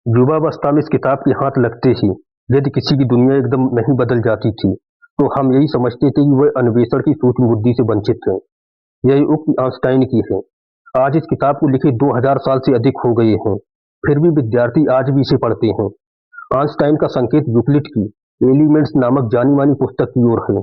युवावस्था में इस किताब के हाथ लगते ही यदि किसी की दुनिया एकदम नहीं बदल जाती थी, तो हम यही समझते थे कि वह अन्वेषण की सूक्ष्म बुद्धि से वंचित है। यही उक्ति आइंस्टाइन की है। आज इस किताब को लिखे 2000 साल से अधिक हो गए हैं, फिर भी विद्यार्थी आज भी इसे पढ़ते हैं। आइंस्टाइन का संकेत यूक्लिड की एलिमेंट्स नामक जानी मानी पुस्तक की ओर है।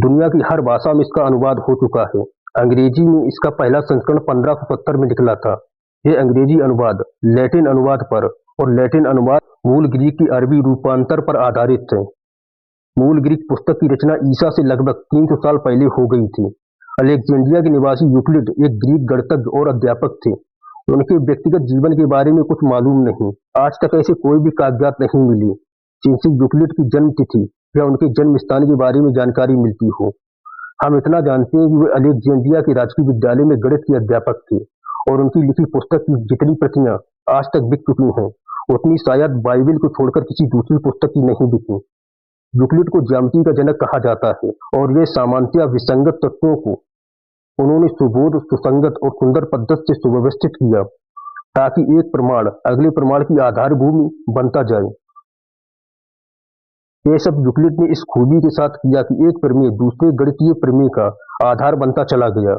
दुनिया की हर भाषा में इसका अनुवाद हो चुका है। अंग्रेजी में इसका पहला संस्करण 1570 में निकला था। यह अंग्रेजी अनुवाद लैटिन अनुवाद पर और लैटिन अनुवाद मूल ग्रीक की अरबी रूपांतर पर आधारित है। मूल ग्रीक पुस्तक की रचना ईसा से लगभग 300 साल पहले हो गई थी। अलेक्जेंड्रिया के निवासी यूक्लिड एक ग्रीक गणितज्ञ और अध्यापक थे। उनके व्यक्तिगत जीवन के बारे में कुछ मालूम नहीं। आज तक ऐसे कोई भी कागजात नहीं मिले जिनसे यूक्लिड की जन्म तिथि या उनके जन्म स्थान के बारे में जानकारी मिलती हो। हम इतना जानते हैं कि वे अलेक्जेंड्रिया के राजकीय विद्यालय में गणित के अध्यापक थे और उनकी लिखी पुस्तक की जितनी प्रतियां आज तक बिक चुकी हैं, उतनी शायद बाइबिल को छोड़कर किसी दूसरी पुस्तक की नहीं बिकी। यूक्लिड को ज्यामिति का जनक कहा जाता है और ये सामान्यतया विसंगत तत्वों को उन्होंने सुबोध, सुसंगत और सुंदर पद्धति से सुव्यवस्थित किया ताकि एक प्रमाण अगले प्रमाण की आधारभूमि बनता जाए। यह सब यूक्लिड ने इस खूबी के साथ किया कि एक प्रमेय दूसरे गणितीय प्रमेय का आधार बनता चला गया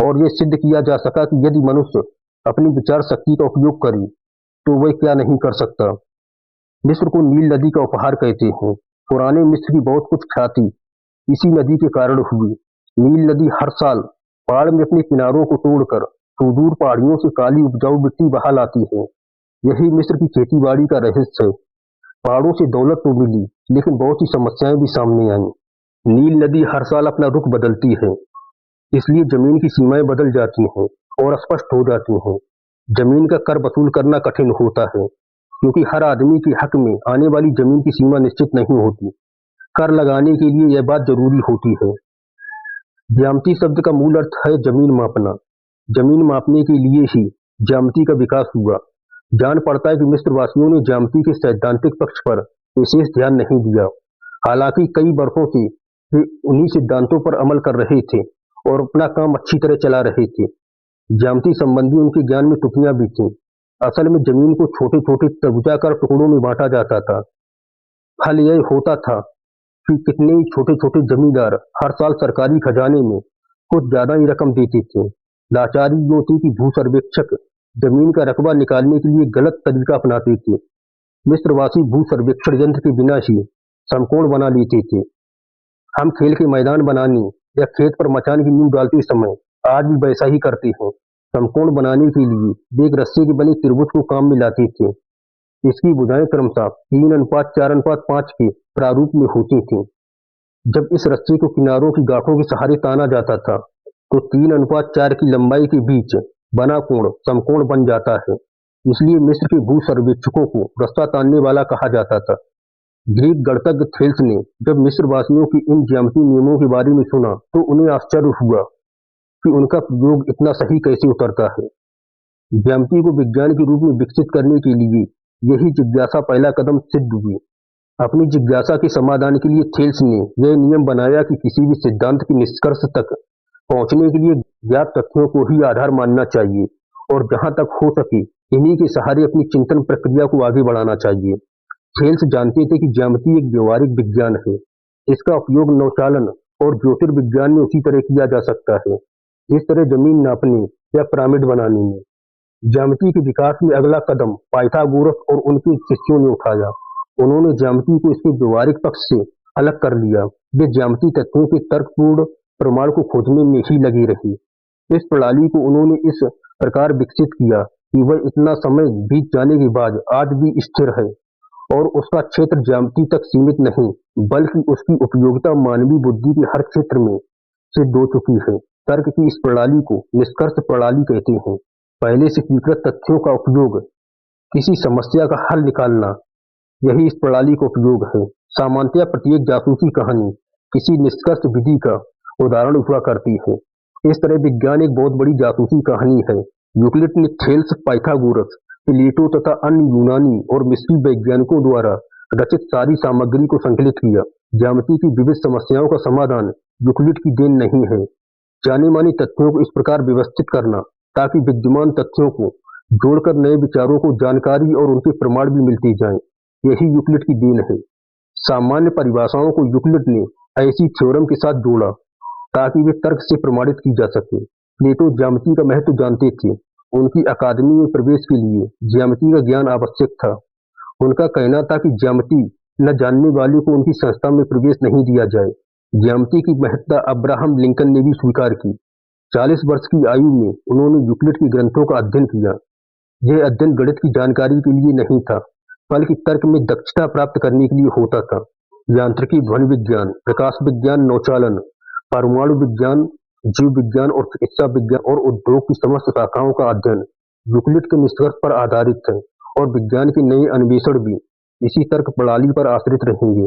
और यह सिद्ध किया जा सका कि यदि मनुष्य अपनी विचार शक्ति का उपयोग करे तो वह क्या नहीं कर सकता। मिस्र को नील नदी का उपहार कहते हैं। पुराने मिस्र की बहुत कुछ ख्याति इसी नदी के कारण हुई। नील नदी हर साल बाढ़ में अपने किनारों को तोड़कर सुदूर पहाड़ियों से काली उपजाऊ मिट्टी बहा लाती है। यही मिस्र की खेतीबाड़ी का रहस्य है। पहाड़ों से दौलत तो मिली, लेकिन बहुत सी समस्याएं भी सामने आईं। नील नदी हर साल अपना रुख बदलती है, इसलिए जमीन की सीमाएं बदल जाती हैं और स्पष्ट हो जाती हैं। जमीन का कर वसूल करना कठिन होता है, क्योंकि हर आदमी के हक में आने वाली जमीन की सीमा निश्चित नहीं होती। कर लगाने के लिए यह बात जरूरी होती है। ज्यामिति शब्द का मूल अर्थ है जमीन मापना। जमीन मापने के लिए ही ज्यामिति का विकास हुआ। जान पड़ता है कि मिस्र वासियों ने ज्यामिति के सैद्धांतिक पक्ष पर विशेष ध्यान नहीं दिया। हालांकि कई वर्षों से वे उन्हीं सिद्धांतों पर अमल कर रहे थे और अपना काम अच्छी तरह चला रहे थे। ज्यामिति संबंधी उनके ज्ञान में त्रुटियां भी थीं। असल में जमीन को छोटे छोटे त्रिभुजाकार टुकड़ों में बांटा जाता था। फल यह होता था कि कितने ही छोटे छोटे जमींदार हर साल सरकारी खजाने में कुछ ज्यादा ही रकम देते थे। लाचारी यूं थी कि भू सर्वेक्षक जमीन का रकबा निकालने के लिए गलत तरीका अपनाते थे। मिस्रवासी भू सर्वेक्षण यंत्र के बिना ही समकोण बना लेते थे। हम खेल के मैदान बनाने या खेत पर मचान की नींव डालते समय आज भी वैसा ही करते हैं। समकोण बनाने के लिए एक रस्से के बने त्रिभुज को काम में लाते थे। इसकी भुजाएं क्रमशः 3:4:5 के प्रारूप में होती थी। जब इस रस्से को किनारों की गांठों के सहारे ताना जाता था, तो 3:4 की लंबाई के बीच बना कोण समकोण बन जाता है। इसलिए मिस्र के भू सर्वेक्षकों को रास्ता तानने वाला कहा जाता था। ग्रीक गणितज्ञ थेल्स ने जब मिस्र वासियों के इन ज्यामितीय नियमों के बारे में सुना, तो उन्हें आश्चर्य हुआ कि उनका प्रयोग इतना सही कैसे उतरता है। ज्यामिति को विज्ञान के रूप में विकसित करने के लिए यही जिज्ञासा पहला कदम सिद्ध हुई। अपनी जिज्ञासा के समाधान के लिए थेल्स ने यह नियम बनाया कि किसी भी सिद्धांत के निष्कर्ष तक पहुंचने के लिए ज्ञात तथ्यों को ही आधार मानना चाहिए और जहां तक हो सके इन्हीं के सहारे अपनी चिंतन प्रक्रिया को आगे बढ़ाना चाहिए। थेल्स जानते थे कि ज्यामिति एक व्यवहारिक विज्ञान है। इसका उपयोग नौचालन और ज्योतिर्विज्ञान में उसी तरह किया जा सकता है जिस तरह जमीन नापने या पिरामिड बनाने में। ज्यामिति के विकास में अगला कदम पाइथागोरस और उनके शिष्यों ने उठाया। उन्होंने ज्यामिति को इसके व्यवहारिक पक्ष से अलग कर लिया। वे ज्यामिति तत्वों के तर्कपूर्ण प्रमाण को खोजने में ही लगी रही। इस प्रणाली को उन्होंने इस प्रकार विकसित किया कि वह इतना समय बीत जाने के बाद आज भी स्थिर है और उसका क्षेत्र ज्यामिति तक सीमित नहीं, बल्कि उसकी उपयोगिता मानवीय बुद्धि के हर क्षेत्र में सिद्ध हो चुकी है। तर्क की इस प्रणाली को निष्कर्ष प्रणाली कहते हैं। पहले से स्वीकृत तथ्यों का उपयोग किसी समस्या का हल निकालना, यही इस प्रणाली का उपयोग है। सामान्यतः प्रत्येक जासूसी कहानी किसी निष्कर्ष विधि का उदाहरण हुआ करती है। इस तरह विज्ञान एक बहुत बड़ी जासूसी कहानी है। यूक्लिड ने थेल्स, पाइथागोरस, प्लेटो तथा अन्य यूनानी और मिस्री वैज्ञानिकों द्वारा रचित सारी सामग्री को संकलित किया। ज्यामिति की विविध समस्याओं का समाधान यूक्लिड की देन नहीं है। जाने माने तथ्यों को इस प्रकार व्यवस्थित करना ताकि विद्यमान तथ्यों को जोड़कर नए विचारों को जानकारी और उनके प्रमाण भी मिलते जाएं। यही यूक्लिड की देन है। सामान्य परिभाषाओं को यूक्लिड ने ऐसी थ्योरम के साथ जोड़ा ताकि वे तर्क से प्रमाणित की जा सके। प्लेटो ज्यामिति का महत्व जानते थे। उनकी अकादमी में प्रवेश के लिए ज्यामिति का ज्ञान आवश्यक था। उनका कहना था कि ज्यामिति न जानने वाले को उनकी संस्था में प्रवेश नहीं दिया जाए। ज्यामिति की महत्ता अब्राहम लिंकन ने भी स्वीकार की। 40 वर्ष की आयु में उन्होंने यूक्लिड के ग्रंथों का अध्ययन किया। यह अध्ययन गणित की जानकारी के लिए नहीं था, बल्कि तर्क में दक्षता प्राप्त करने के लिए होता था। यांत्रिकी, ध्वनि विज्ञान, प्रकाश विज्ञान, नौचालन, परमाणु विज्ञान, जीव विज्ञान और चिकित्सा विज्ञान और उद्योग की समस्त शाखाओं का अध्ययन यूक्लिड के निष्कर्ष पर आधारित है और विज्ञान के नए अन्वेषण भी इसी तर्क प्रणाली पर आश्रित रहेंगे।